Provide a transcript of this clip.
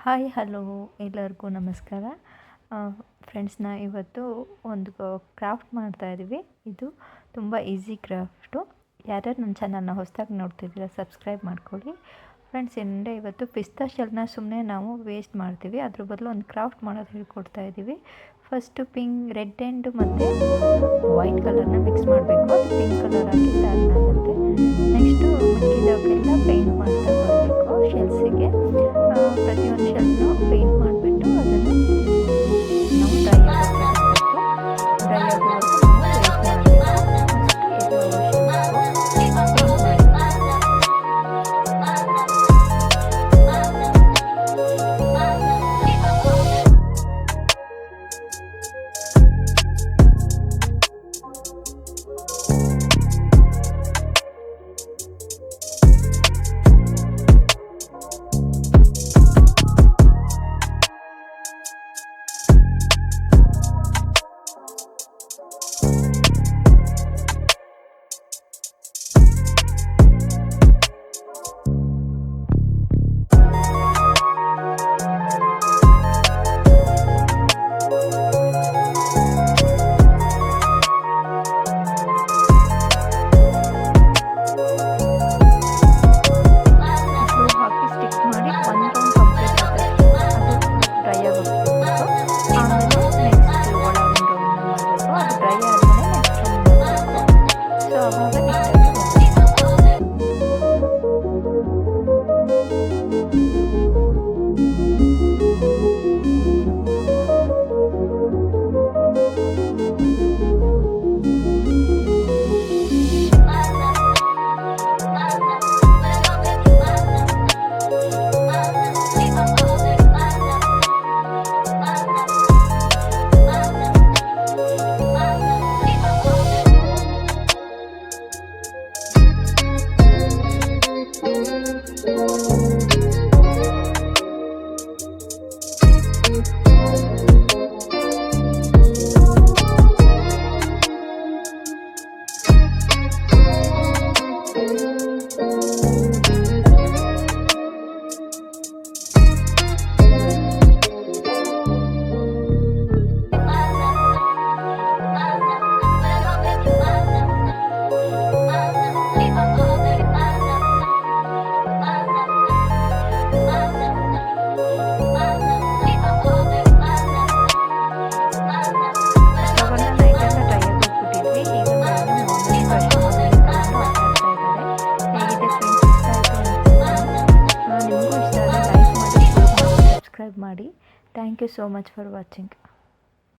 Hi hello ಎಲ್ಲರಿಗೂ ನಮಸ್ಕಾರ. Friends, ಇವತ್ತು ಒಂದು ಕ್ರಾಫ್ಟ್ ಮಾಡ್ತಾಯಿದ್ದೀವಿ. ಇದು ತುಂಬ ಈಸಿ ಕ್ರಾಫ್ಟು. ಯಾರ್ಯಾರು ನನ್ನ ಚಾನಲ್ನ ಹೊಸದಾಗಿ ನೋಡ್ತಿದ್ದೀರಾ ಸಬ್ಸ್ಕ್ರೈಬ್ ಮಾಡ್ಕೊಳ್ಳಿ. ಫ್ರೆಂಡ್ಸ್, ಏನಂದರೆ ಇವತ್ತು ಪಿಸ್ತಾ ಶೆಲ್ನ ಸುಮ್ಮನೆ ನಾವು ವೇಸ್ಟ್ ಮಾಡ್ತೀವಿ, ಅದ್ರ ಬದಲು ಒಂದು ಕ್ರಾಫ್ಟ್ ಮಾಡೋದು ಹೇಳ್ಕೊಡ್ತಾ ಇದ್ದೀವಿ. ಫಸ್ಟು ರೆಡ್ ಆ್ಯಂಡ್ ಮತ್ತು ವೈಟ್ ಕಲರ್ನ ಮಿಕ್ಸ್ ಮಾಡಬೇಕು. ಅದು ಪಿಂಕ್ ಕಲರ್ ಆಗಿ ಟರ್ನ್ ಆಗುತ್ತೆ. ನೆಕ್ಸ್ಟು ಮಿಕ್ಕಿದಕ್ಕೆಲ್ಲ ಪೇಂಟ್ ಮಾಡ್ತಾ ಬರಬೇಕು. ಶೆಲ್ಸಿಗೆ ಪ್ರತಿಯೊಂದು ಶೆಲ್ನು ಪೇಂಟ್ ಮಾಡಿಬಿಟ್ಟು ಅದನ್ನು ನಾವು ಡ್ರೈ ಆಗೋಕ್ಕೆ ಡ್ರೈ ಆಗೋವರೆಗೂ ನಾವು ವೇಟ್ ಮಾಡಿ. Thank you so much for watching.